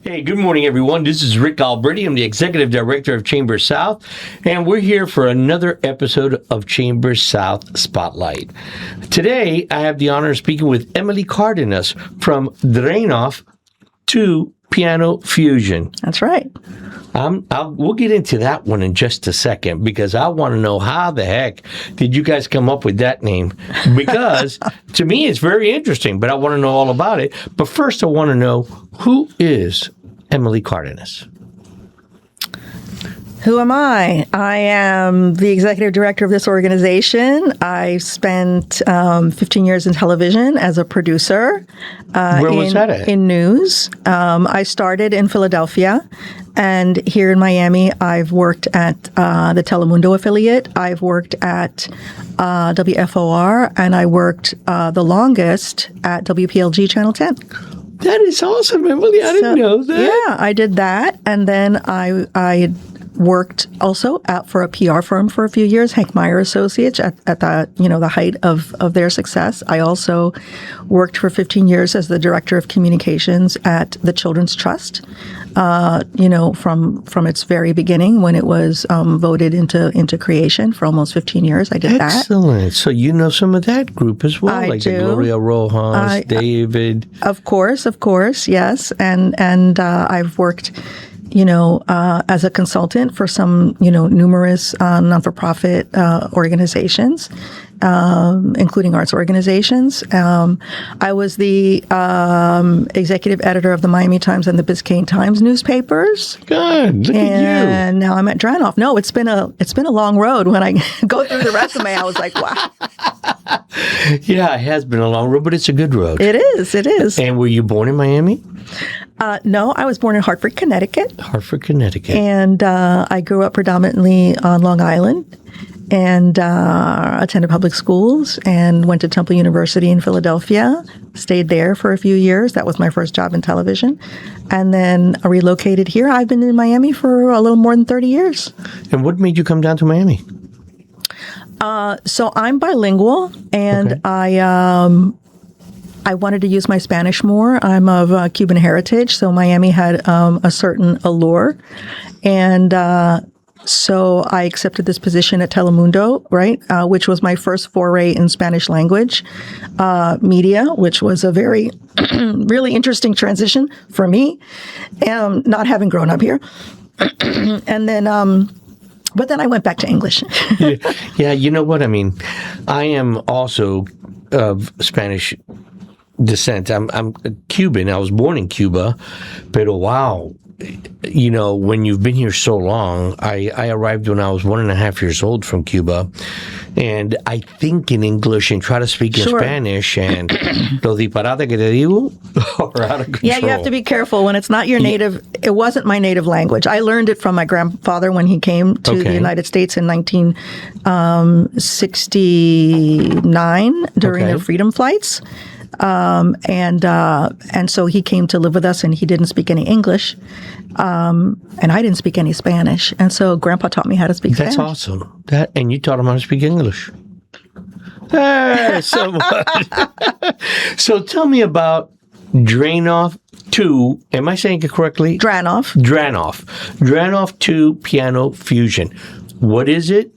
Hey, good morning, everyone. This is Rick Alberty. I'm the Executive Director of ChamberSOUTH, and we're here for another episode of ChamberSOUTH Spotlight. Today, I have the honor of speaking with Emily Cardenas from Dranoff to Piano Fusion. That's right. We'll get into that one in just a second because I want to know how the heck did you guys come up with that name? Because to me, it's very interesting, but I want to know all about it. But first, I want to know, who is Emily Cardenas? Who am I? I am the executive director of this organization. I spent 15 years in television as a producer. Where was that at? In news. I started in Philadelphia, and here in Miami, I've worked at the Telemundo affiliate. I've worked at WFOR, and I worked the longest at WPLG Channel 10. That is awesome, Emily. I didn't know that. Yeah, I did that, and then I worked also for a PR firm for a few years, Hank Meyer Associates, at the height of their success. I also worked for 15 years as the director of communications at the Children's Trust. From its very beginning when it was voted into creation for almost 15 years. I did that. Excellent. So you know some of that group as well, I do. The Gloria Rojas, David. Of course, yes. And I've worked as a consultant for some, numerous non-for-profit organizations, including arts organizations. I was the executive editor of the Miami Times and the Biscayne Times newspapers. Good, look at you. And now I'm at Dranoff. No, it's been a long road. When I go through the resume, I was like, wow. Yeah, it has been a long road, but it's a good road. It is. And were you born in Miami? No, I was born in Hartford, Connecticut. And I grew up predominantly on Long Island and attended public schools and went to Temple University in Philadelphia, stayed there for a few years. That was my first job in television. And then I relocated here. I've been in Miami for a little more than 30 years. And what made you come down to Miami? So I'm bilingual, and okay. I wanted to use my Spanish more. I'm of Cuban heritage, so Miami had a certain allure. And so I accepted this position at Telemundo, right, which was my first foray in Spanish language media, which was a very, really interesting transition for me, not having grown up here. And then... But then I went back to English. Yeah, you know what? I mean, I am also of Spanish descent. I'm Cuban. I was born in Cuba. But wow, when you've been here so long, I arrived when I was 1.5 years old from Cuba. And I think in English and try to speak in Spanish, and lo disparate que te digo are out of control. Yeah, you have to be careful when it's not your native. It wasn't my native language. I learned it from my grandfather when he came to the United States in 1969 during the freedom flights. And so he came to live with us, and he didn't speak any English, and I didn't speak any Spanish, and so Grandpa taught me how to speak Spanish. That's awesome. And you taught him how to speak English. So much. So tell me about Dranoff to, am I saying it correctly? Dranoff. Dranoff to Piano Fusion. What is it?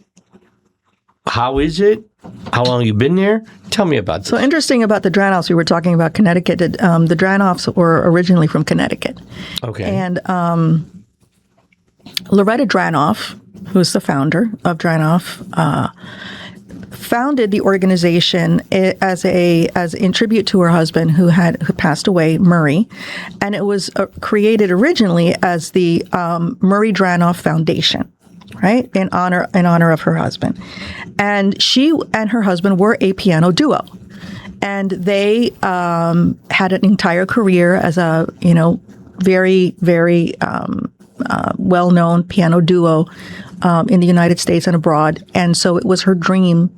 How is it? How long have you been there? Tell me about this. So interesting about the Dranoffs, we were talking about Connecticut. The Dranoffs were originally from Connecticut. Okay. And Loretta Dranoff, who's the founder of Dranoff, founded the organization as in tribute to her husband who passed away, Murray, and it was created originally as the Murray Dranoff Foundation. Right, in honor of her husband, and she and her husband were a piano duo, and they had an entire career as a very well-known piano duo in the United States and abroad. And so it was her dream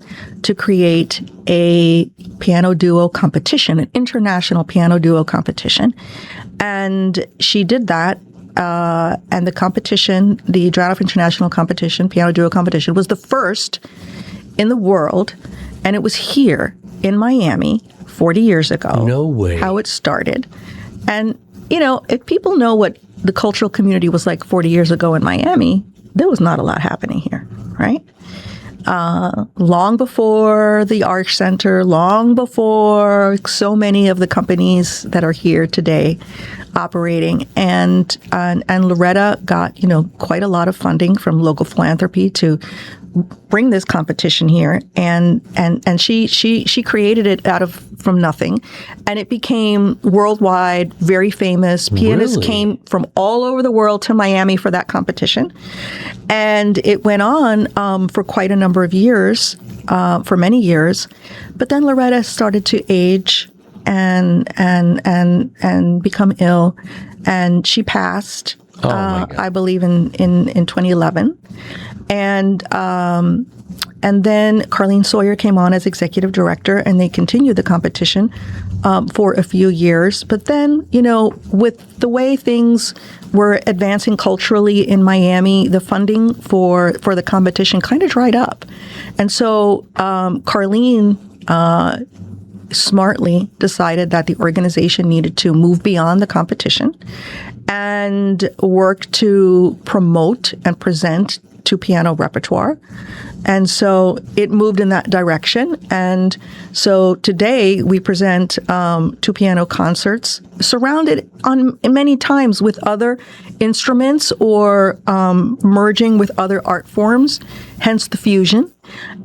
to create a piano duo competition, an international piano duo competition, and she did that. And the competition, the Dranoff International Competition, Piano Duo Competition, was the first in the world, and it was here in Miami 40 years ago. No way. How it started. And, if people know what the cultural community was like 40 years ago in Miami, there was not a lot happening here, right? Long before the Arch Center, long before so many of the companies that are here today operating, and Loretta got quite a lot of funding from local philanthropy to bring this competition here, and she created it from nothing, and it became worldwide, very famous. Pianists came from all over the world to Miami for that competition, and it went on for quite a number of years, for many years. But then Loretta started to age and become ill, and she passed. I believe in 2011. And then Carlene Sawyer came on as executive director, and they continued the competition for a few years. But then, with the way things were advancing culturally in Miami, the funding for the competition kind of dried up. And so Carlene smartly decided that the organization needed to move beyond the competition and work to promote and present two-piano repertoire. And so it moved in that direction. And so today we present two-piano concerts surrounded many times with other instruments or merging with other art forms, hence the fusion.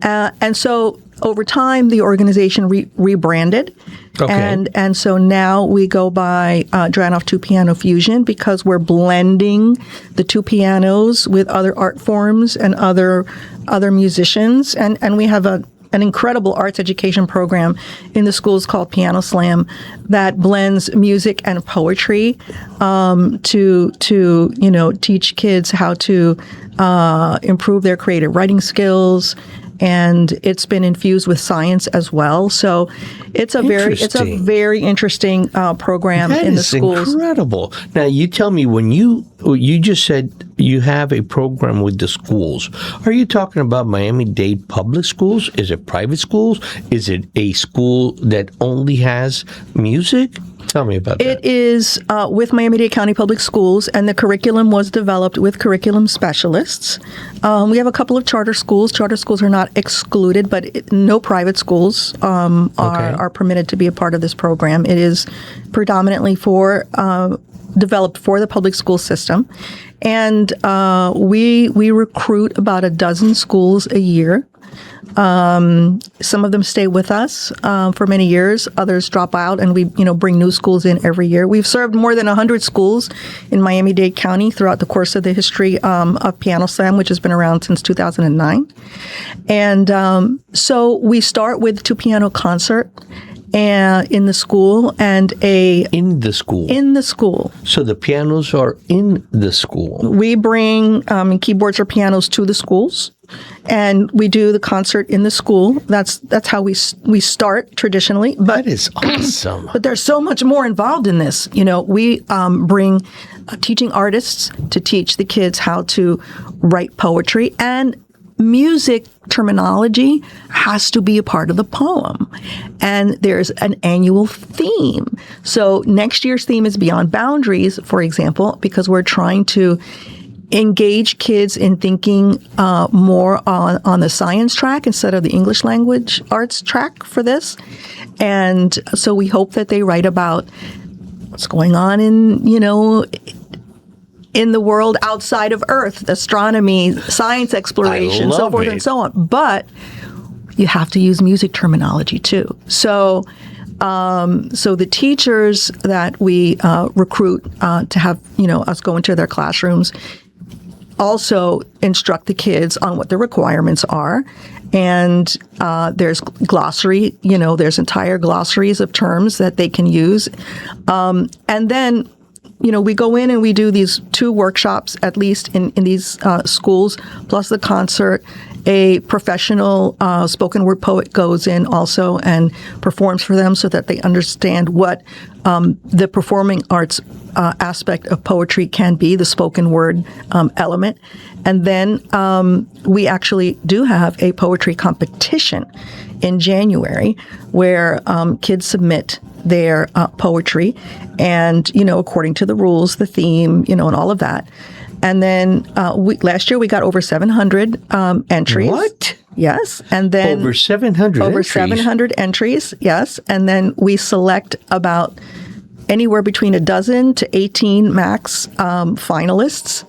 And so over time, the organization rebranded. Okay. And so now we go by Dranoff Two-Piano Fusion because we're blending the two pianos with other art forms and other musicians. And we have an incredible arts education program in the schools called Piano Slam that blends music and poetry to teach kids how to improve their creative writing skills. And it's been infused with science as well. So it's a very interesting program in the schools. That is incredible. Now, you tell me, when you just said you have a program with the schools, are you talking about Miami-Dade public schools? Is it private schools? Is it a school that only has music? Tell me about that. It is with Miami-Dade County Public Schools, and the curriculum was developed with curriculum specialists. We have a couple of charter schools. Charter schools are not excluded, but no private schools are permitted to be a part of this program. It is predominantly developed for the public school system. And we recruit about a dozen schools a year. Some of them stay with us for many years. Others drop out, and we bring new schools in every year. We've served more than 100 schools in Miami-Dade County throughout the course of the history of Piano Slam, which has been around since 2009. And so we start with two-piano concert in the school and in the school. So the pianos are in the school. We bring keyboards or pianos to the schools, and we do the concert in the school. That's how we start traditionally. But that is awesome. But there's so much more involved in this. We bring teaching artists to teach the kids how to write poetry, and music terminology has to be a part of the poem. And there's an annual theme. So next year's theme is Beyond Boundaries, for example, because we're trying to engage kids in thinking more on the science track instead of the English language arts track for this. And so we hope that they write about what's going on in the world outside of Earth, astronomy, science exploration, so forth and so on. But you have to use music terminology too. So the teachers that we recruit to have us go into their classrooms also instruct the kids on what the requirements are. And there's glossary, there's entire glossaries of terms that they can use. And then we go in and we do these 2 workshops, at least in these schools, plus the concert. a professional spoken word poet goes in also and performs for them so that they understand what the performing arts aspect of poetry can be, the spoken word element. And then we actually do have a poetry competition in January where kids submit their poetry and, according to the rules, the theme, and all of that. And then last year we got over 700 entries. What? Yes. And then over 700 over entries. 700 entries, yes. And then we select about anywhere between a dozen to 18 max finalists.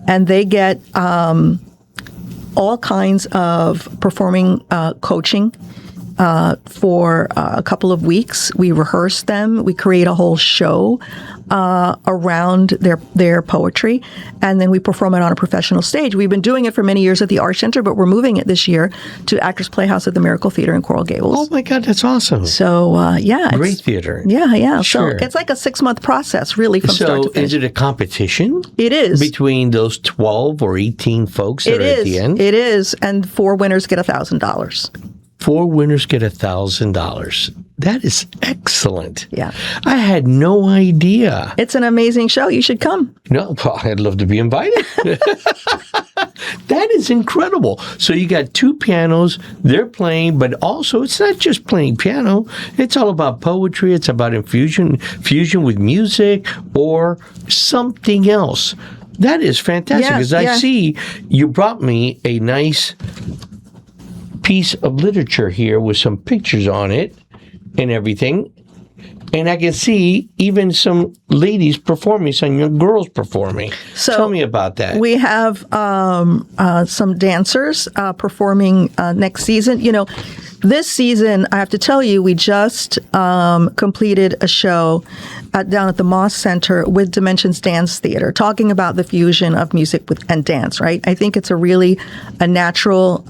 And they get all kinds of performing coaching for a couple of weeks. We rehearse them. We create a whole show around their poetry, and then we perform it on a professional stage. We've been doing it for many years at the Art Center, but we're moving it this year to Actors Playhouse at the Miracle Theater in Coral Gables. Oh my God, that's awesome. So, Great theater. Yeah. Sure. So it's like a 6-month process, really, from start to finish. Is it a competition? It is. Between those 12 or 18 folks that are at the end? It is. And 4 winners get $1,000. 4 winners get $1,000. That is excellent. Yeah. I had no idea. It's an amazing show. You should come. No, well, I'd love to be invited. That is incredible. So you got 2 pianos, they're playing, but also it's not just playing piano. It's all about poetry. It's about fusion with music or something else. That is fantastic because I see you brought me a nice piece of literature here with some pictures on it and everything. And I can see even some ladies performing, some young girls performing. So tell me about that. We have some dancers performing next season. This season, I have to tell you, we just completed a show down at the Moss Center with Dimensions Dance Theater, talking about the fusion of music and dance. Right? I think it's a natural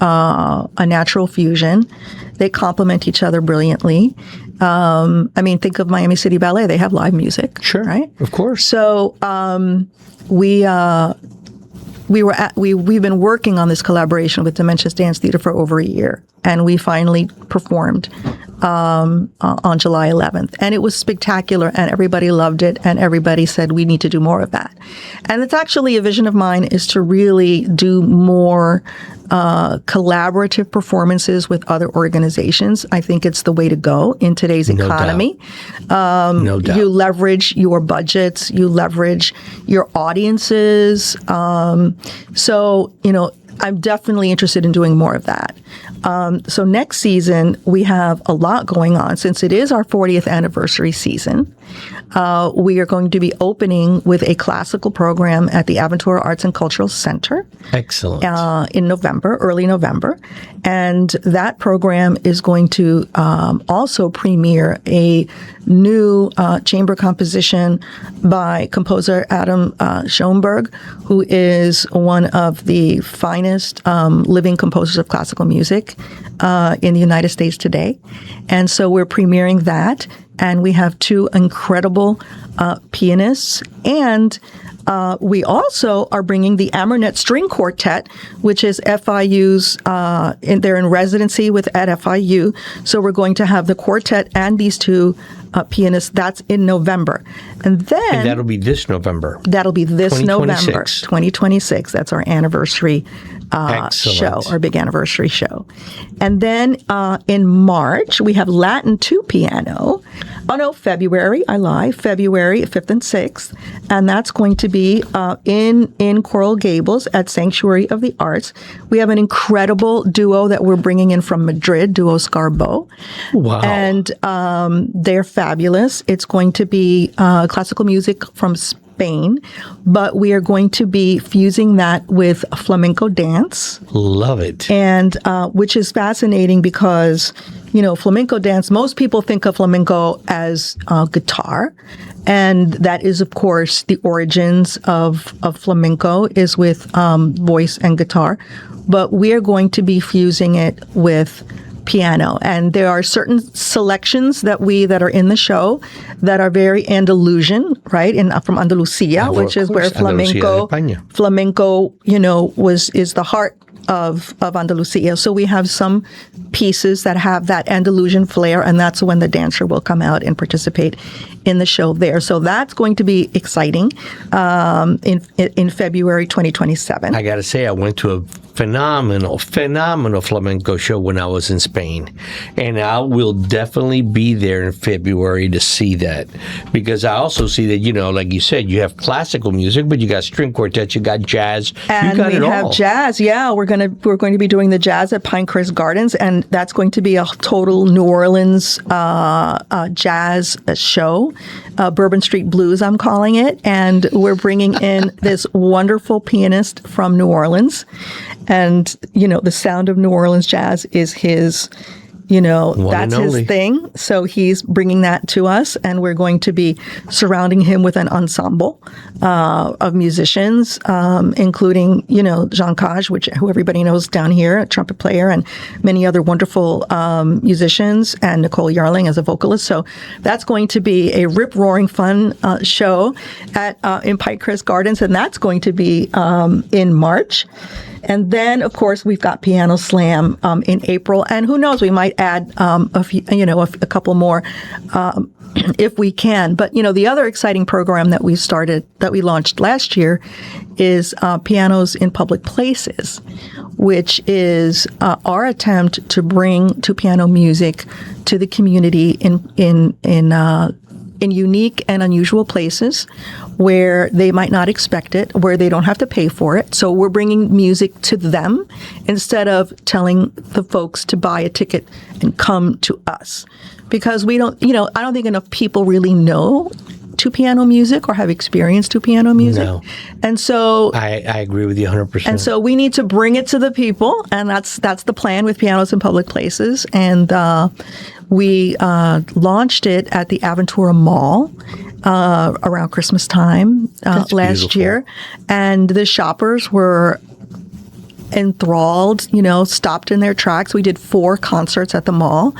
fusion. They complement each other brilliantly. Think of Miami City Ballet. They have live music. Sure, right? Of course. So we've been working on this collaboration with Dimensions Dance Theater for over a year, and we finally performed on July 11th, and it was spectacular, and everybody loved it, and everybody said we need to do more of that. And it's actually a vision of mine is to really do more collaborative performances with other organizations. I think it's the way to go in today's economy. No doubt. You leverage your budgets, you leverage your audiences. I'm definitely interested in doing more of that. So next season, we have a lot going on. Since it is our 40th anniversary season, we are going to be opening with a classical program at the Aventura Arts and Cultural Center. Excellent. In November, early November. And that program is going to also premiere a new chamber composition by composer Adam Schoenberg, who is one of the finest living composers of classical music in the United States today. And so we're premiering that. And we have 2 incredible pianists. And we also are bringing the Amernet String Quartet, which is FIU's, they're in residency at FIU. So we're going to have the quartet and these 2 pianists. That's in November. And that'll be this November. That'll be this 2026. November, 2026. That's our anniversary show, our big anniversary show. And then in March, we have Latin 2 piano. February, I lie, February 5th and 6th. And that's going to be in Coral Gables at Sanctuary of the Arts. We have an incredible duo that we're bringing in from Madrid, Duo Scarbo. Wow. And they're fabulous. It's going to be classical music from Spain, but we are going to be fusing that with flamenco dance. Love it. And which is fascinating because, flamenco dance, most people think of flamenco as guitar. And that is, of course, the origins of flamenco is with voice and guitar. But we are going to be fusing it with piano. And there are certain selections that are in the show that are very Andalusian, right? From Andalusia, which is where flamenco, is the heart of Andalusia. So we have some pieces that have that Andalusian flair, and that's when the dancer will come out and participate in the show there. So that's going to be exciting in February 2027. I got to say, I went to a phenomenal flamenco show when I was in Spain. And I will definitely be there in February to see that. Because I also see that, like you said, you have classical music, but you got string quartets, you got jazz, and you got it all. We have jazz, yeah. We're going to be doing the jazz at Pinecrest Gardens, and that's going to be a total New Orleans jazz show, Bourbon Street Blues, I'm calling it. And we're bringing in this wonderful pianist from New Orleans. And, the sound of New Orleans jazz is his, that's his thing. So he's bringing that to us, and we're going to be surrounding him with an ensemble of musicians, including, Jean Cage, who everybody knows down here, a trumpet player, and many other wonderful musicians, and Nicole Yarling as a vocalist. So that's going to be a rip-roaring fun show in Pinecrest Gardens, and that's going to be in March. And then, of course, we've got Piano Slam in April, and who knows, we might add a couple more if we can. But the other exciting program that we launched last year is Pianos in Public Places, which is our attempt to bring piano music to the community in unique and unusual places where they might not expect it, where they don't have to pay for it. So we're bringing music to them instead of telling the folks to buy a ticket and come to us. Because I don't think enough people really know piano music or have experienced piano music. No. And so I agree with you 100%. And so we need to bring it to the people, and that's the plan with Pianos in Public Places. And we launched it at the Aventura Mall around Christmas time last year. And the shoppers were enthralled, stopped in their tracks. We did 4 concerts at the mall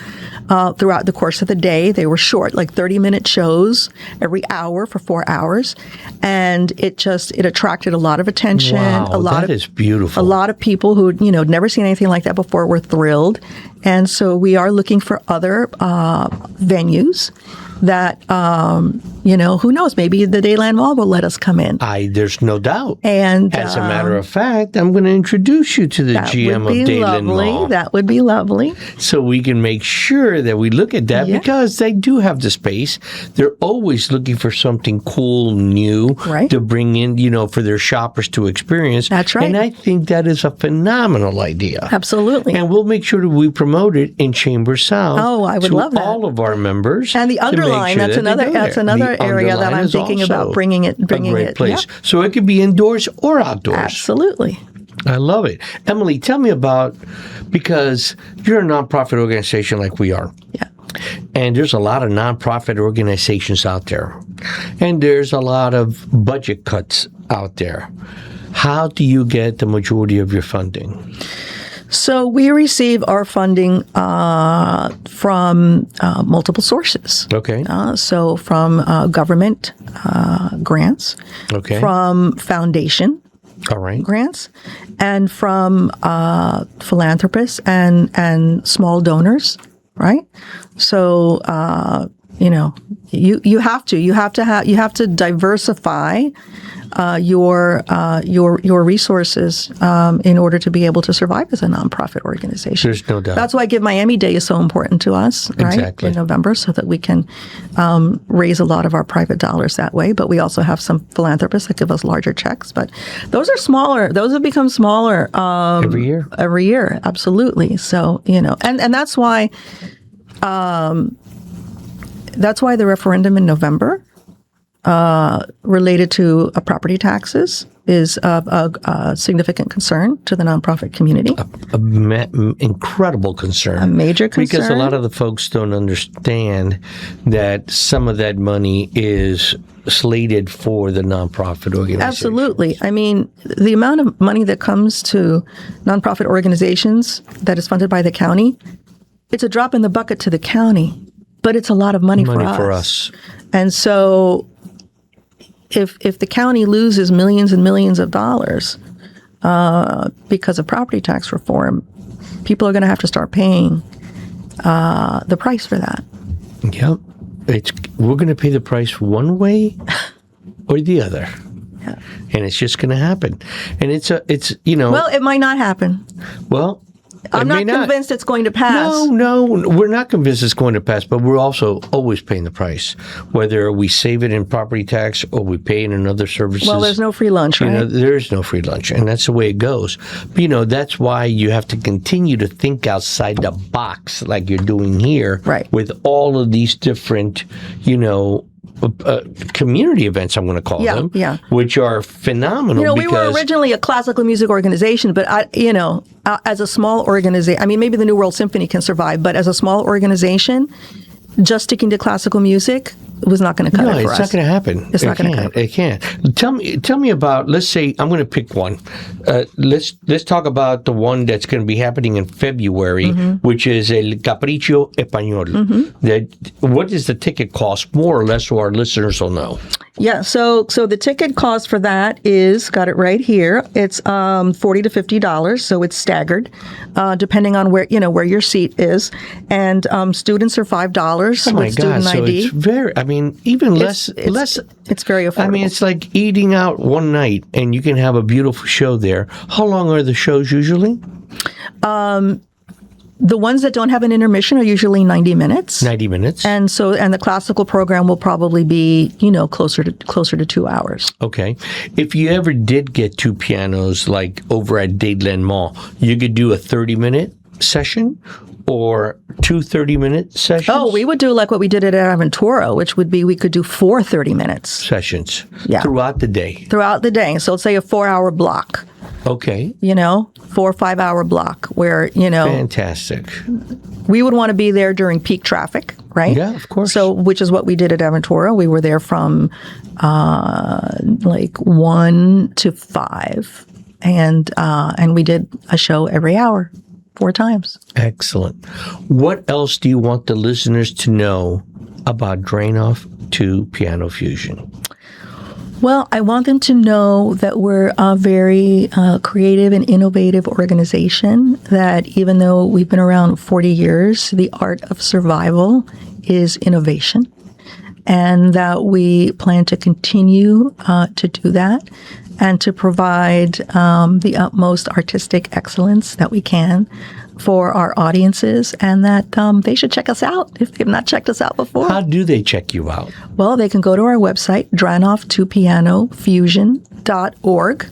throughout the course of the day. They were short, like 30-minute shows every hour for 4 hours. And it attracted a lot of attention. Wow, that is beautiful. A lot of people who had never seen anything like that before were thrilled. And so we are looking for other venues that, who knows, maybe the Dayland Mall will let us come in. There's no doubt. And as a matter of fact, I'm going to introduce you to the GM of Dayland Mall. That would be lovely. So we can make sure that we look at that because they do have the space. They're always looking for something cool, new to bring in, for their shoppers to experience. That's right. And I think that is a phenomenal idea. Absolutely. And we'll make sure that we promote it in Chamber South. Oh, I would love that. All of our members. And the Underline, that's another area that I'm thinking about bringing it. A great place. Yeah. So it could be indoors or outdoors. Absolutely. I love it. Emily, tell me because you're a nonprofit organization like we are. Yeah. And there's a lot of nonprofit organizations out there. And there's a lot of budget cuts out there. How do you get the majority of your funding? So we receive our funding from multiple sources. Okay. So from government grants, from foundation grants, and from philanthropists and small donors, right? So you have to diversify your resources in order to be able to survive as a nonprofit organization. There's no doubt. That's why Give Miami Day is so important to us, right? Exactly. In November, so that we can raise a lot of our private dollars that way. But we also have some philanthropists that give us larger checks. But those are smaller. Those have become smaller every year. Every year, absolutely. So and that's why the referendum in November related to property taxes is a significant concern to the nonprofit community. Incredible concern. A major concern. Because a lot of the folks don't understand that some of that money is slated for the nonprofit organization. Absolutely. I mean, the amount of money that comes to nonprofit organizations that is funded by the county, it's a drop in the bucket to the county, but it's a lot of money for us. And so if the county loses millions and millions of dollars, because of property tax reform, people are going to have to start paying the price for that. Yep. We're going to pay the price one way or the other. Yeah. And it's just going to happen. And it's Well, it might not happen. Well, I'm not convinced it's going to pass. No, we're not convinced it's going to pass, but we're also always paying the price, whether we save it in property tax or we pay it in other services. Well, there's no free lunch, right? There's no free lunch, and that's the way it goes. But, that's why you have to continue to think outside the box like you're doing here, right, with all of these different, community events, I'm going to call them, which are phenomenal. We were originally a classical music organization, but as a small organization, I mean, maybe the New World Symphony can survive, but as a small organization, just sticking to classical music was not going to cut it for us. No, it's not going to happen. It's not going to cut. It can't. Tell me about. Let's say I'm going to pick one. Let's talk about the one that's going to be happening in February, which is El Capricho Español. What does the ticket cost, more or less, so our listeners will know? Yeah, so the ticket cost for that is, got it right here, it's $40 to $50, so it's staggered, depending on where your seat is, and students are $5 with student ID. So it's very, even less. It's very affordable. It's like eating out one night, and you can have a beautiful show there. How long are the shows usually? The ones that don't have an intermission are usually 90 minutes. 90 minutes. And the classical program will probably be, closer to 2 hours. Okay. If you ever did get two pianos like over at Dadeland Mall, you could do a 30-minute session or two 30-minute sessions? Oh, we would do like what we did at Aventura, which would be we could do 4 30-minute sessions throughout the day. So let's say a 4-hour block. Okay. 4 or 5 hour block where, Fantastic. We would want to be there during peak traffic, right? Yeah, of course. So, which is what we did at Aventura. We were there from 1 to 5 and we did a show every hour, 4 times. Excellent. What else do you want the listeners to know about Dranoff to Piano Fusion? Well, I want them to know that we're a very creative and innovative organization, that even though we've been around 40 years, the art of survival is innovation, and that we plan to continue to do that and to provide the utmost artistic excellence that we can for our audiences, and that they should check us out if they've not checked us out before. How do they check you out? Well, they can go to our website, dranoff2pianofusion.org.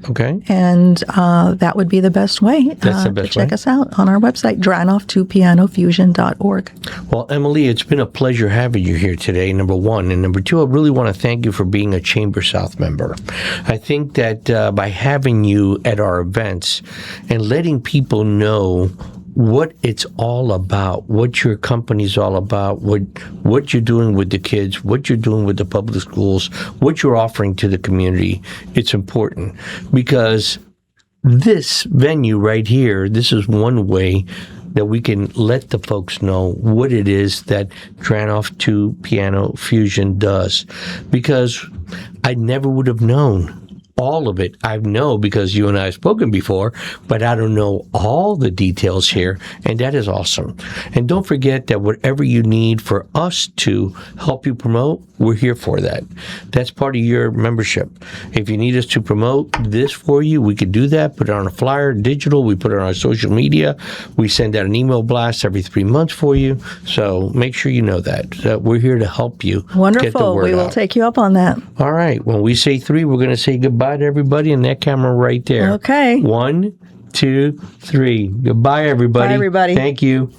Okay. And that would be the best way to check us out on our website, dranoff2pianofusion.org. Well, Emily, it's been a pleasure having you here today, number one. And number two, I really want to thank you for being a ChamberSOUTH member. I think that by having you at our events and letting people know what it's all about, what your company's all about, what you're doing with the kids, what you're doing with the public schools, what you're offering to the community, it's important. Because this venue right here, this is one way that we can let the folks know what it is that Dranoff to Piano Fusion does. Because I never would have known all of it. I know because you and I have spoken before, but I don't know all the details here, and that is awesome. And don't forget that whatever you need for us to help you promote, we're here for that. That's part of your membership. If you need us to promote this for you, we could do that. Put it on a flyer, digital. We put it on our social media. We send out an email blast every 3 months for you. So make sure you know that we're here to help you. Wonderful. Get the word we will out. Take you up on that. All right. When we say 3, we're going to say goodbye to everybody in that camera right there. Okay. 1, 2, 3. Goodbye, everybody. Bye, everybody. Thank you.